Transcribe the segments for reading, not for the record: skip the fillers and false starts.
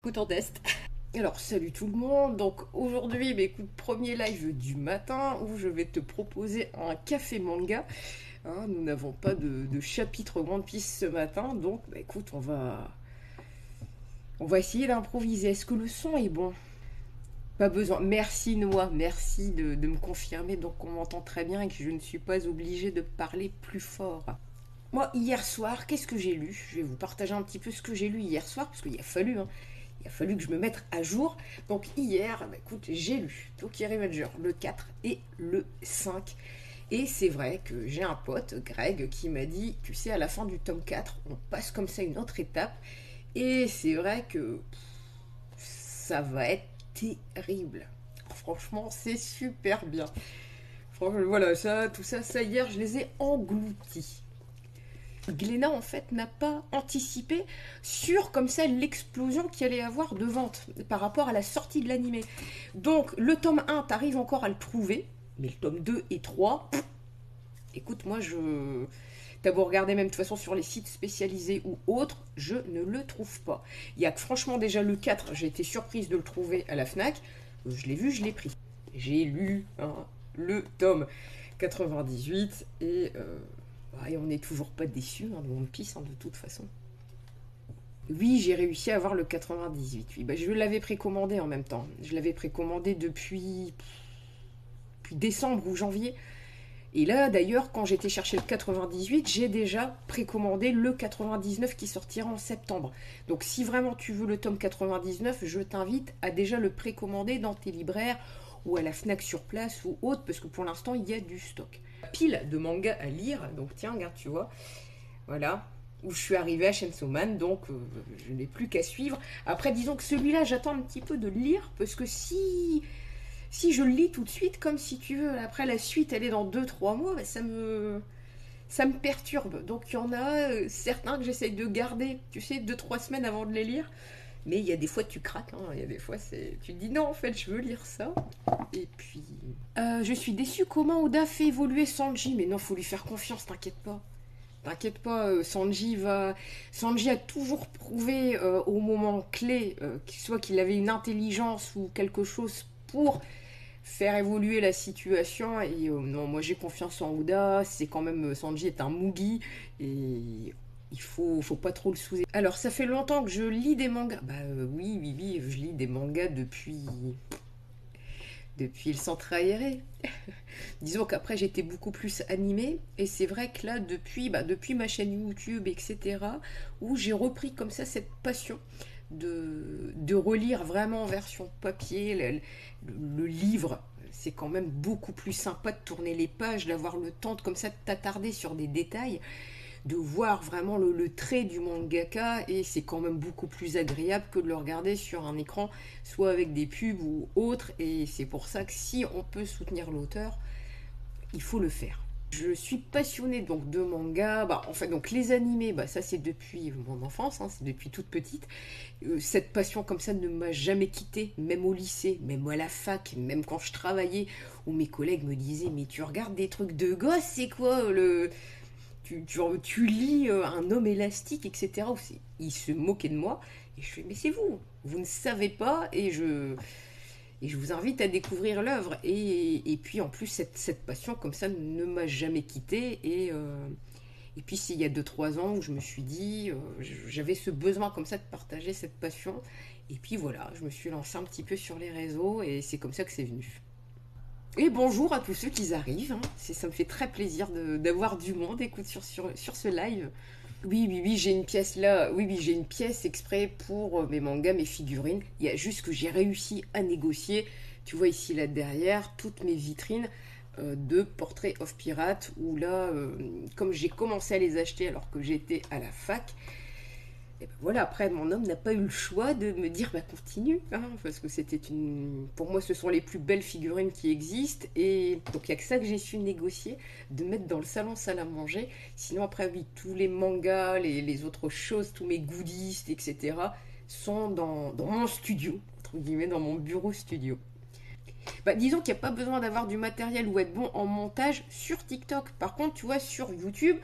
Écoute, on teste. Alors, salut tout le monde. Donc, aujourd'hui, bah, écoute, premier live du matin où je vais te proposer un café manga. Hein, nous n'avons pas de chapitre One Piece ce matin, donc, bah, écoute, on va essayer d'improviser. Est-ce que le son est bon? Pas besoin. Merci Noah, merci de me confirmer donc on m'entend très bien et que je ne suis pas obligée de parler plus fort. Moi, hier soir, qu'est-ce que j'ai lu? Je vais vous partager un petit peu ce que j'ai lu hier soir, parce qu'il a fallu, hein. Il a fallu que je me mette à jour. Donc hier, bah, écoute, j'ai lu Tokyo Revenger, le 4 et le 5. Et c'est vrai que j'ai un pote, Greg, qui m'a dit, tu sais, à la fin du tome 4, on passe comme ça une autre étape. Et c'est vrai que ça va être terrible. Franchement, c'est super bien. Franchement, voilà, ça, tout ça, ça hier, je les ai engloutis. Glénat en fait n'a pas anticipé sur comme ça l'explosion qu'il allait avoir de vente par rapport à la sortie de l'animé. Donc le tome 1, t'arrives encore à le trouver, mais le tome 2 et 3, écoute, moi je... T'as beau regarder même de toute façon sur les sites spécialisés ou autres, je ne le trouve pas. Il y a que franchement déjà le 4, j'ai été surprise de le trouver à la FNAC. Je l'ai vu, je l'ai pris. J'ai lu hein, le tome 98 et on n'est toujours pas déçus hein, de One Piece hein, de toute façon. Oui, j'ai réussi à avoir le 98. Oui, bah, je l'avais précommandé en même temps. Je l'avais précommandé depuis décembre ou janvier. Et là, d'ailleurs, quand j'étais chercher le 98, j'ai déjà précommandé le 99 qui sortira en septembre. Donc si vraiment tu veux le tome 99, je t'invite à déjà le précommander dans tes libraires ou à la FNAC sur place ou autre, parce que pour l'instant, il y a du stock. Pile de mangas à lire, donc tiens, regarde, tu vois, voilà, où je suis arrivée à Chainsaw Man, donc je n'ai plus qu'à suivre. Après, disons que celui-là, j'attends un petit peu de le lire, parce que si je le lis tout de suite, comme si tu veux, après la suite, elle est dans 2 3 mois, bah, ça me perturbe. Donc il y en a certains que j'essaye de garder, tu sais, 2 3 semaines avant de les lire. Mais il y a des fois tu craques, hein. Il y a des fois tu te dis non en fait je veux lire ça. Et puis je suis déçue comment Oda fait évoluer Sanji, mais non faut lui faire confiance, t'inquiète pas. T'inquiète pas, Sanji a toujours prouvé au moment clé, soit qu'il avait une intelligence ou quelque chose pour faire évoluer la situation. Et non, moi j'ai confiance en Oda. C'est quand même Sanji est un Mugi et il faut pas trop le sous. Alors ça fait longtemps que je lis des mangas. Bah oui, oui, oui, je lis des mangas depuis le centre aéré. Disons qu'après j'étais beaucoup plus animée et c'est vrai que là depuis ma chaîne YouTube etc où j'ai repris comme ça cette passion de relire vraiment en version papier le livre. C'est quand même beaucoup plus sympa de tourner les pages, d'avoir le temps de comme ça de t'attarder sur des détails, de voir vraiment le trait du mangaka et c'est quand même beaucoup plus agréable que de le regarder sur un écran, soit avec des pubs ou autre. Et c'est pour ça que si on peut soutenir l'auteur, il faut le faire. Je suis passionnée donc de manga. Bah, en fait, donc les animés, bah, ça c'est depuis mon enfance, hein, c'est depuis toute petite. Cette passion comme ça ne m'a jamais quittée, même au lycée, même à la fac, même quand je travaillais, où mes collègues me disaient mais tu regardes des trucs de gosse, c'est quoi le tu lis un homme élastique, etc. Ils se moquaient de moi. Et je fais, mais c'est vous, vous ne savez pas, et je vous invite à découvrir l'œuvre. Et puis en plus, cette passion comme ça ne m'a jamais quittée. Et puis c'est il y a 2 3 ans où je me suis dit, j'avais ce besoin comme ça de partager cette passion. Et puis voilà, je me suis lancée un petit peu sur les réseaux et c'est comme ça que c'est venu. Et bonjour à tous ceux qui arrivent, hein. Ça me fait très plaisir d'avoir du monde, écoute, sur ce live. Oui, oui, oui, j'ai une pièce là. Oui, oui, j'ai une pièce exprès pour mes mangas, mes figurines. Il y a juste que j'ai réussi à négocier. Tu vois ici, là derrière, toutes mes vitrines de Portrait of Pirate, où là, comme j'ai commencé à les acheter alors que j'étais à la fac, et ben voilà, après, mon homme n'a pas eu le choix de me dire, bah continue, hein, parce que c'était une... Pour moi, ce sont les plus belles figurines qui existent, et donc il n'y a que ça que j'ai su négocier, de mettre dans le salon salle à manger. Sinon, après, oui, tous les mangas, les autres choses, tous mes goodies, etc., sont dans mon studio, entre guillemets, dans mon bureau studio. Bah, disons qu'il n'y a pas besoin d'avoir du matériel ou être bon en montage sur TikTok. Par contre, tu vois, sur YouTube,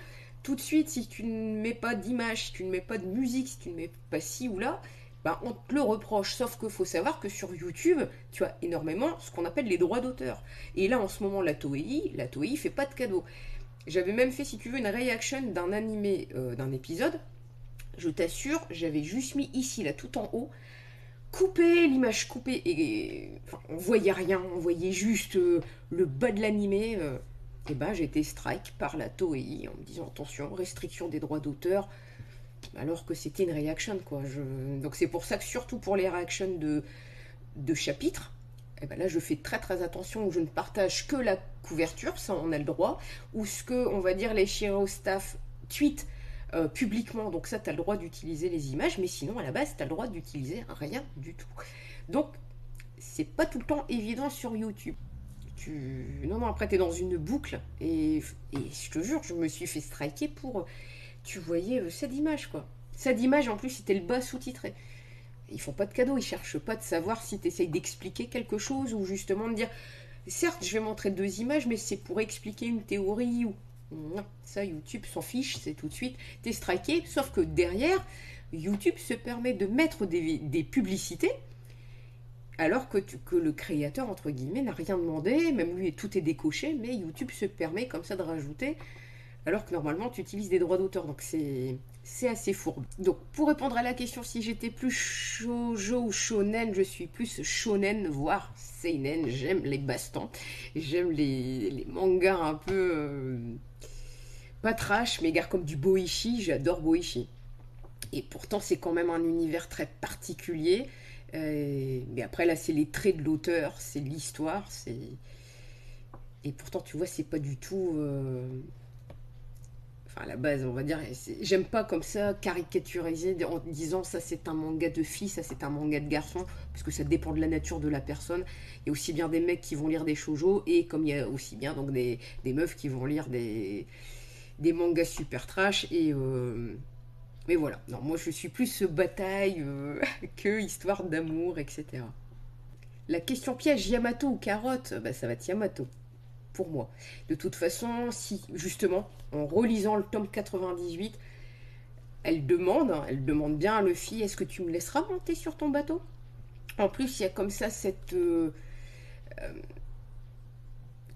tout de suite, si tu ne mets pas d'image, si tu ne mets pas de musique, si tu ne mets pas ci ou là, bah, on te le reproche. Sauf qu'il faut savoir que sur YouTube, tu as énormément ce qu'on appelle les droits d'auteur. Et là, en ce moment, la Toei fait pas de cadeaux. J'avais même fait, si tu veux, une réaction d'un animé, d'un épisode. Je t'assure, j'avais juste mis ici, là, tout en haut, coupé, l'image coupée, et enfin, on voyait rien, on voyait juste le bas de l'animé. Et ben, j'ai été strike par la Toei en me disant attention, restriction des droits d'auteur, alors que c'était une reaction, quoi. Donc c'est pour ça que, surtout pour les réactions de chapitres, eh ben là je fais très très attention, où je ne partage que la couverture, ça on a le droit, ou ce que, on va dire, les Shiro staff tweetent publiquement, donc ça tu as le droit d'utiliser les images, mais sinon à la base tu as le droit d'utiliser rien du tout. Donc c'est pas tout le temps évident sur YouTube. Non, non, après t'es dans une boucle, et je te jure, je me suis fait striker pour... Tu voyais cette image, quoi. Cette image, en plus, c'était le bas sous-titré. Ils font pas de cadeau, ils cherchent pas de savoir si tu essayes d'expliquer quelque chose, ou justement de dire, certes, je vais montrer 2 images, mais c'est pour expliquer une théorie, ou... Non, ça, YouTube s'en fiche, c'est tout de suite, t'es striké, sauf que derrière, YouTube se permet de mettre des publicités, alors que le créateur, entre guillemets, n'a rien demandé, même lui, tout est décoché, mais YouTube se permet comme ça de rajouter, alors que normalement, tu utilises des droits d'auteur, donc c'est assez fourbe. Donc, pour répondre à la question si j'étais plus shoujo ou shonen, je suis plus shonen, voire seinen. J'aime les bastons, j'aime les mangas un peu... pas trash, mais gars comme du boichi, j'adore boichi. Et pourtant, c'est quand même un univers très particulier. Mais après, là, c'est les traits de l'auteur, c'est l'histoire, c'est... Et pourtant, tu vois, c'est pas du tout... Enfin, à la base, on va dire... J'aime pas comme ça caricaturiser en disant ça, c'est un manga de filles, ça, c'est un manga de garçons, parce que ça dépend de la nature de la personne. Il y a aussi bien des mecs qui vont lire des shoujo, et comme il y a aussi bien donc des meufs qui vont lire des mangas super trash, et... Mais voilà, non, moi je suis plus bataille que histoire d'amour, etc. La question piège, Yamato ou carotte, bah, ça va être Yamato, pour moi. De toute façon, si, justement, en relisant le tome 98, elle demande bien à Luffy, est-ce que tu me laisseras monter sur ton bateau? En plus, il y a comme ça cette...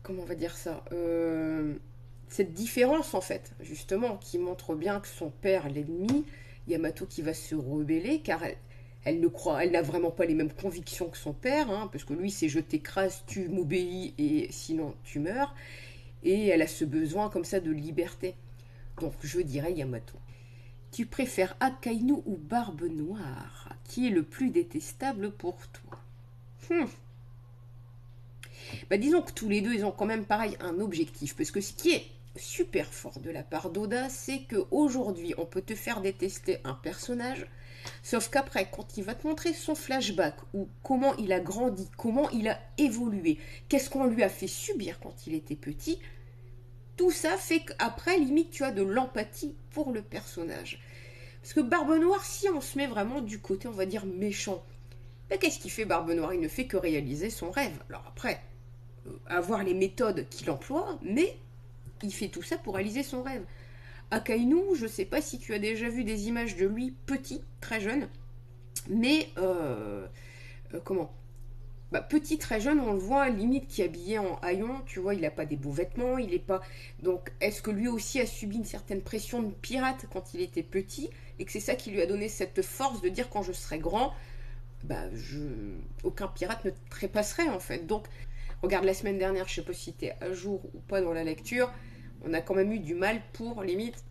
comment on va dire ça cette différence, en fait, justement, qui montre bien que son père, l'ennemi, Yamato qui va se rebeller, car elle n'a vraiment pas les mêmes convictions que son père, hein, parce que lui, c'est je t'écrase, tu m'obéis, et sinon tu meurs. Et elle a ce besoin comme ça de liberté. Donc je dirais Yamato. Tu préfères Akainu ou Barbe Noire? Qui est le plus détestable pour toi? Bah, disons que tous les deux, ils ont quand même pareil un objectif. Parce que ce qui est super fort de la part d'Oda, c'est qu'aujourd'hui, on peut te faire détester un personnage, sauf qu'après, quand il va te montrer son flashback, ou comment il a grandi, comment il a évolué, qu'est-ce qu'on lui a fait subir quand il était petit, tout ça fait qu'après, limite, tu as de l'empathie pour le personnage. Parce que Barbe Noire, si on se met vraiment du côté, on va dire, méchant, bah, qu'est-ce qu'il fait Barbe Noire? Il ne fait que réaliser son rêve. Alors après, avoir les méthodes qu'il emploie, mais il fait tout ça pour réaliser son rêve. Akainu, je sais pas si tu as déjà vu des images de lui petit, très jeune, mais comment bah, petit, très jeune, on le voit limite qui est habillé en haillons, tu vois, il a pas des beaux vêtements, il est pas... Donc, est-ce que lui aussi a subi une certaine pression de pirate quand il était petit, et que c'est ça qui lui a donné cette force de dire quand je serai grand, bah, aucun pirate ne trépasserait en fait. Donc, regarde, la semaine dernière, je sais pas si t'es à jour ou pas dans la lecture, on a quand même eu du mal pour, limite,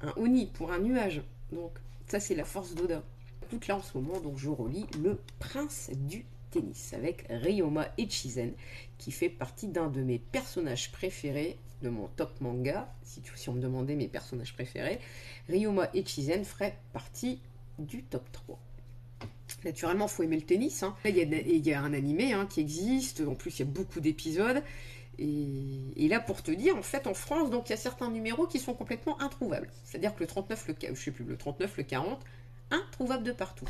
un Oni, pour un nuage. Donc, ça, c'est la force d'Oda. Écoute, là, en ce moment, donc, je relis Le Prince du Tennis avec Ryoma Echizen, qui fait partie d'un de mes personnages préférés de mon top manga. Si on me demandait mes personnages préférés, Ryoma Echizen ferait partie du top 3. Naturellement, il faut aimer le tennis. Hein. Il y a un animé hein, qui existe. En plus, il y a beaucoup d'épisodes. Et là, pour te dire, en fait, en France, donc il y a certains numéros qui sont complètement introuvables. C'est-à-dire que le 39, le 39, le 40, introuvables de partout.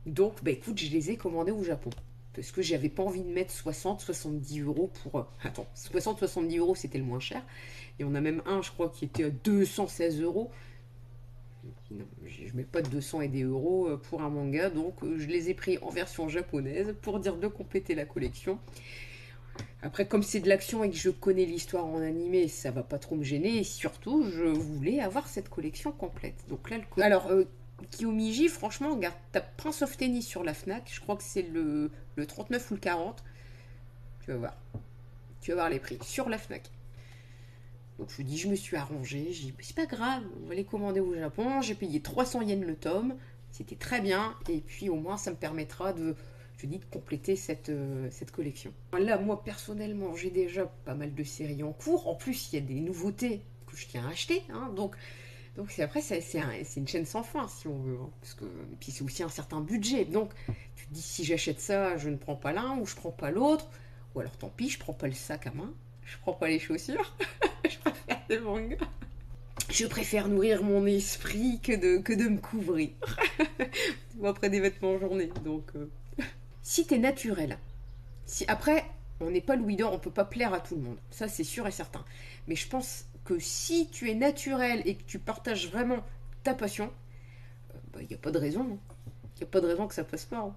Donc, bah écoute, je les ai commandés au Japon. Parce que j'avais pas envie de mettre 60-70 euros pour... Attends, 60-70 euros, c'était le moins cher. Et on a même un, je crois, qui était à 216 euros. Non, je mets pas de 200 et des euros pour un manga, donc je les ai pris en version japonaise pour dire de compléter la collection. Après, comme c'est de l'action et que je connais l'histoire en animé, ça va pas trop me gêner. Et surtout, je voulais avoir cette collection complète. Donc là, alors, Kiyomichi, franchement, regarde, t'as Prince of Tennis sur la Fnac. Je crois que c'est le 39 ou le 40. Tu vas voir. Tu vas voir les prix sur la Fnac. Donc je dis, je me suis arrangée. J'ai dit, c'est pas grave, on va les commander au Japon. J'ai payé 300 yens le tome. C'était très bien. Et puis au moins, ça me permettra de compléter cette collection. Là, moi, personnellement, j'ai déjà pas mal de séries en cours. En plus, il y a des nouveautés que je tiens à acheter. Hein, donc après, c'est une chaîne sans fin, si on veut. Hein, parce que, et puis, c'est aussi un certain budget. Donc, tu te dis, si j'achète ça, je ne prends pas l'un ou je prends pas l'autre. Ou alors, tant pis, je prends pas le sac à main. Je prends pas les chaussures. Je préfère des mangas. Je préfère nourrir mon esprit que de me couvrir. Après des vêtements en journée. Donc, si t'es naturel, après, on n'est pas Louis d'Or, on peut pas plaire à tout le monde. Ça, c'est sûr et certain. Mais je pense que si tu es naturel et que tu partages vraiment ta passion, il n'y a pas de raison. Il n'y a pas de raison que ça passe pas. Hein.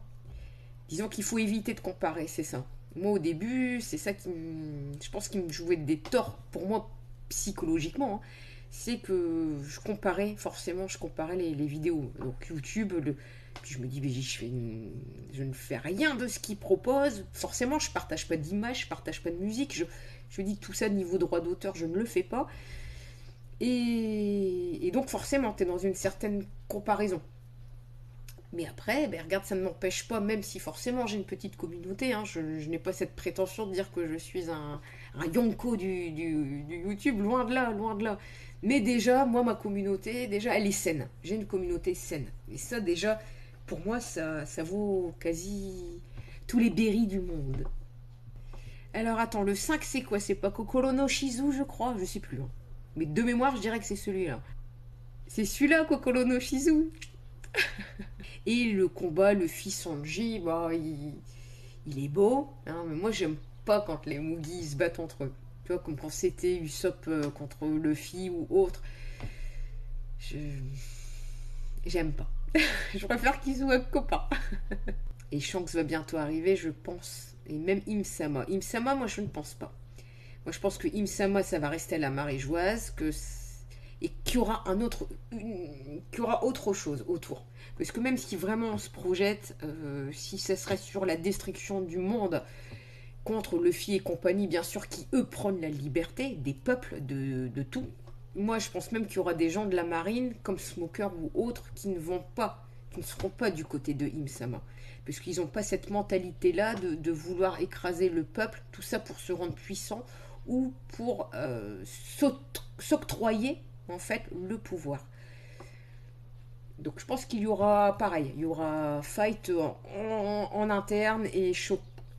Disons qu'il faut éviter de comparer, c'est ça. Moi, au début, c'est ça je pense qui me jouait des torts pour moi psychologiquement. Hein. C'est que je comparais les vidéos. Donc YouTube, puis je me dis, mais je ne fais rien de ce qu'ils proposent. Forcément, je partage pas d'image, je partage pas de musique. Je dis que tout ça, niveau droit d'auteur, je ne le fais pas. Et donc forcément, tu es dans une certaine comparaison. Mais après, regarde, ça ne m'empêche pas, même si forcément j'ai une petite communauté, hein, je n'ai pas cette prétention de dire que je suis un Yonko du YouTube, loin de là, loin de là. Mais déjà, moi, ma communauté, déjà, elle est saine. J'ai une communauté saine. Et ça, déjà, pour moi, ça vaut quasi tous les berries du monde. Alors, attends, le 5, c'est quoi? C'est pas Kokoro no Shizu, je crois? Je sais plus. Hein. Mais de mémoire, je dirais que c'est celui-là. C'est celui-là, Kokoro no Shizu. Et le combat, le fils Sanji, il est beau. Hein, mais moi, j'aime pas quand les Mugi se battent entre eux. Tu vois, comme quand c'était Usopp contre Luffy ou autre. J'aime pas. Je préfère qu'ils soient copains. Et Shanks va bientôt arriver, je pense. Et même Im-sama. Im-sama, moi, je ne pense pas. Moi, je pense que Im-sama, ça va rester à la maréjoise, et qu'il y aura qu'il y aura autre chose autour. Parce que même si vraiment on se projette, si ça serait sur la destruction du monde contre Luffy et compagnie, bien sûr, qui eux prônent la liberté des peuples, de tout. Moi, je pense même qu'il y aura des gens de la marine, comme Smoker ou autres, qui ne seront pas du côté de Im-sama. Parce qu'ils n'ont pas cette mentalité-là de vouloir écraser le peuple, tout ça pour se rendre puissant ou pour s'octroyer en fait le pouvoir. Donc je pense qu'il y aura pareil, il y aura fight en interne et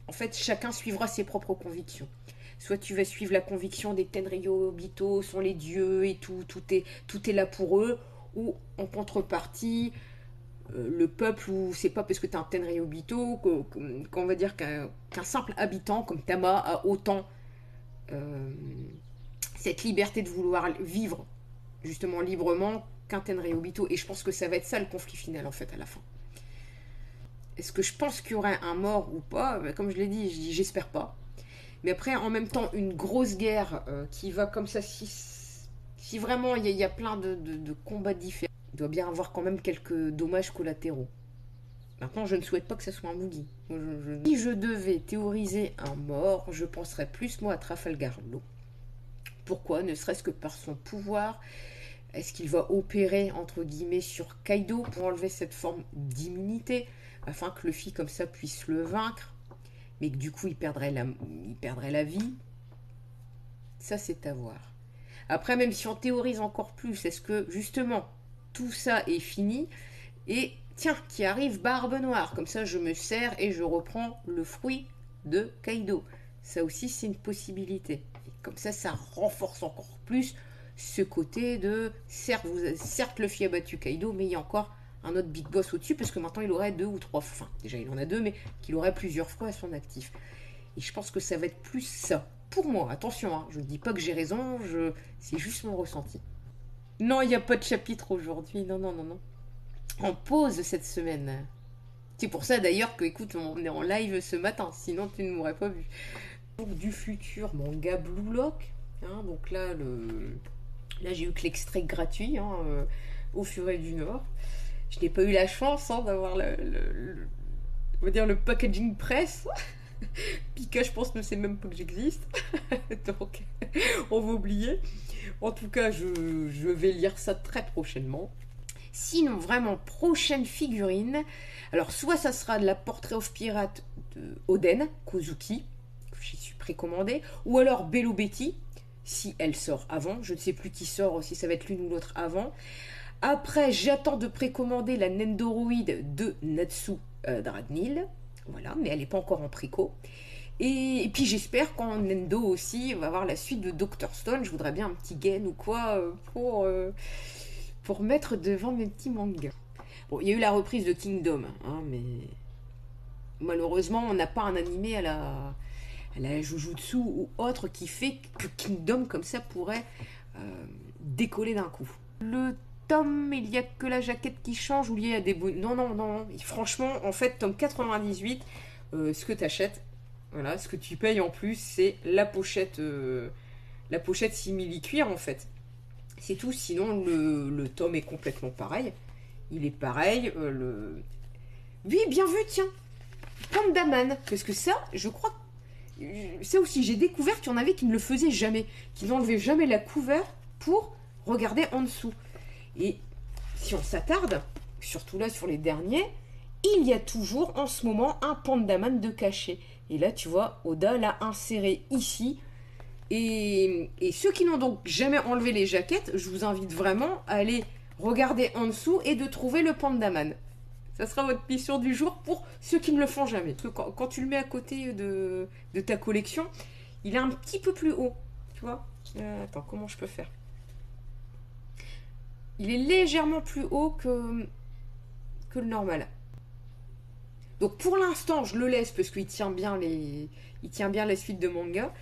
en fait chacun suivra ses propres convictions. Soit tu vas suivre la conviction des Tenryobito sont les dieux et tout est là pour eux, ou en contrepartie le peuple où c'est pas parce que tu es un Tenryobito qu'on va dire qu'un simple habitant comme Tama a autant cette liberté de vouloir vivre justement librement qu'un Tenryobito. Et je pense que ça va être ça le conflit final en fait à la fin. Est-ce que je pense qu'il y aurait un mort ou pas? Comme je l'ai dit, j'espère pas. Mais après, en même temps, une grosse guerre qui va comme ça, si vraiment il y a plein de combats différents, il doit bien avoir quand même quelques dommages collatéraux. Maintenant, je ne souhaite pas que ça soit un Mugi. Si je devais théoriser un mort, je penserais plus moi à Trafalgar Law. Pourquoi? Ne serait-ce que par son pouvoir. Est-ce qu'il va opérer, entre guillemets, sur Kaido pour enlever cette forme d'immunité, afin que Luffy, comme ça, puisse le vaincre, mais que du coup, il perdrait la vie? Ça, c'est à voir. Après, même si on théorise encore plus, est-ce que, justement, tout ça est fini et, tiens, qui arrive Barbe Noire, comme ça, je me sers et je reprends le fruit de Kaido. Ça aussi, c'est une possibilité. Et comme ça renforce encore plus ce côté de certes Luffy a battu Kaido, mais il y a encore un autre big boss au-dessus, parce que maintenant il aurait 2 ou 3, enfin déjà il en a 2, mais qu'il aurait plusieurs fois à son actif. Et je pense que ça va être plus ça. Pour moi, attention, hein, je ne dis pas que j'ai raison, c'est juste mon ressenti. Non, il n'y a pas de chapitre aujourd'hui. Non, non, non, non. En pause cette semaine. C'est pour ça d'ailleurs que, écoute, on est en live ce matin. Sinon, tu ne m'aurais pas vu. Donc, du futur manga Blue Lock. Hein, donc là, là j'ai eu que l'extrait gratuit hein, au Furet du Nord. Je n'ai pas eu la chance hein, d'avoir on va dire le packaging presse. Pika, je pense, ne sait même pas que j'existe. Donc, on va oublier. En tout cas, je vais lire ça très prochainement. Sinon, vraiment, prochaine figurine. Alors, soit ça sera de la Portrait of Pirate de Oden Kozuki, que j'y suis précommandée, ou alors Bello Betty, si elle sort avant. Je ne sais plus qui sort, si ça va être l'une ou l'autre avant. Après, j'attends de précommander la Nendoroid de Natsu Dradnil. Voilà, mais elle n'est pas encore en préco. Et puis j'espère qu'en Nendo aussi, on va avoir la suite de Dr. Stone. Je voudrais bien un petit gain ou quoi pour mettre devant mes petits mangas. Bon, il y a eu la reprise de Kingdom, hein, mais malheureusement, on n'a pas un animé à la Jujutsu ou autre qui fait que Kingdom comme ça pourrait décoller d'un coup. Le tome, il n'y a que la jaquette qui change ou il y a des... Non, non, non. Franchement, en fait, tome 98, ce que tu achètes, voilà, ce que tu payes en plus, c'est la pochette simili-cuir, en fait. C'est tout, sinon le tome est complètement pareil. Il est pareil. Oui, bien vu, tiens. Pandaman. Parce que ça, je crois... Ça aussi, j'ai découvert qu'il y en avait qui ne le faisaient jamais. Qui n'enlevaient jamais la couverture pour regarder en dessous. Et si on s'attarde, surtout là sur les derniers, il y a toujours en ce moment un Pandaman de cachet. Et là, tu vois, Oda l'a inséré ici. Et ceux qui n'ont donc jamais enlevé les jaquettes, je vous invite vraiment à aller regarder en dessous et de trouver le Pandaman. Ça sera votre mission du jour pour ceux qui ne le font jamais. Parce que quand tu le mets à côté de ta collection, il est un petit peu plus haut. Tu vois attends, comment je peux faire? Il est légèrement plus haut que le normal. Donc pour l'instant, je le laisse parce qu'il tient bien la suite de manga.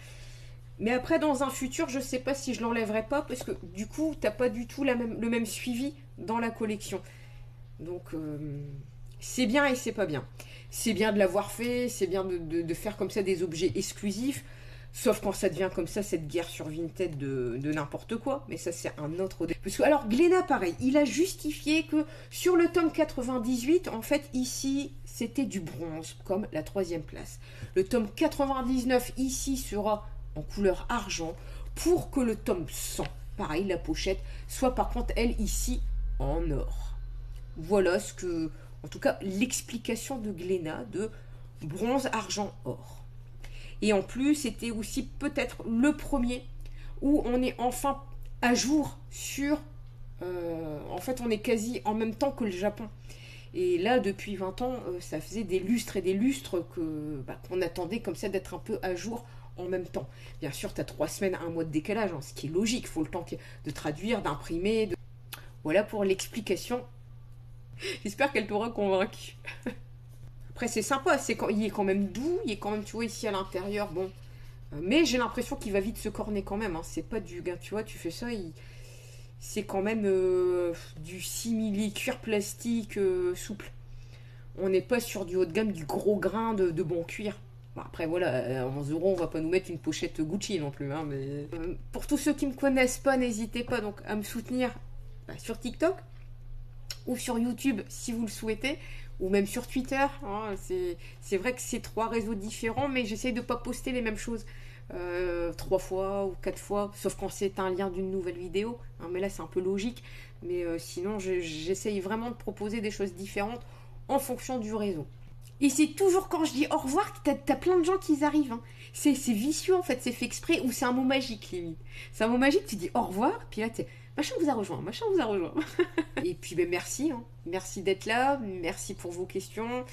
Mais après, dans un futur, je sais pas si je l'enlèverai pas parce que du coup, t'as pas du tout le même suivi dans la collection. Donc c'est bien et c'est pas bien. C'est bien de l'avoir fait, c'est bien de faire comme ça des objets exclusifs. Sauf quand ça devient comme ça, cette guerre sur Vinted de n'importe quoi. Mais ça, c'est un autre... Parce que, alors, Glénat, pareil, il a justifié que sur le tome 98, en fait, ici, c'était du bronze, comme la 3e place. Le tome 99, ici, sera en couleur argent, pour que le tome 100, pareil, la pochette, soit par contre, elle, ici, en or. Voilà ce que... En tout cas, l'explication de Glénat de bronze, argent, or. Et en plus, c'était aussi peut-être le premier où on est enfin à jour sur... en fait, on est quasi en même temps que le Japon. Et là, depuis 20 ans, ça faisait des lustres et des lustres qu'on attendait comme ça d'être un peu à jour en même temps. Bien sûr, tu as 3 semaines, 1 mois de décalage, hein, ce qui est logique. Il faut le temps de traduire, d'imprimer. Voilà pour l'explication. J'espère qu'elle t'aura convaincu. Après, c'est sympa, il est quand même doux, il est quand même, tu vois, ici à l'intérieur, bon. Mais j'ai l'impression qu'il va vite se corner quand même. Hein. C'est pas du gars, tu vois, tu fais ça, c'est quand même du simili-cuir plastique souple. On n'est pas sur du haut de gamme, du gros grain de bon cuir. Bon, après, voilà, 11 €, on va pas nous mettre une pochette Gucci non plus. Hein, mais... pour tous ceux qui me connaissent pas, n'hésitez pas donc à me soutenir sur TikTok ou sur YouTube si vous le souhaitez. Ou même sur Twitter, hein, c'est vrai que c'est 3 réseaux différents, mais j'essaye de ne pas poster les mêmes choses 3 fois ou 4 fois, sauf quand c'est un lien d'une nouvelle vidéo, hein, mais là c'est un peu logique, mais sinon j'essaye vraiment de proposer des choses différentes en fonction du réseau. Et c'est toujours quand je dis au revoir que t'as plein de gens qui arrivent, hein. C'est vicieux en fait, c'est fait exprès, ou c'est un mot magique limite. C'est un mot magique, tu dis au revoir, puis là t'es... Machin vous a rejoint, machin vous a rejoint. Et puis ben, merci, hein. Merci d'être là, merci pour vos questions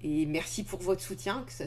et merci pour votre soutien, que ça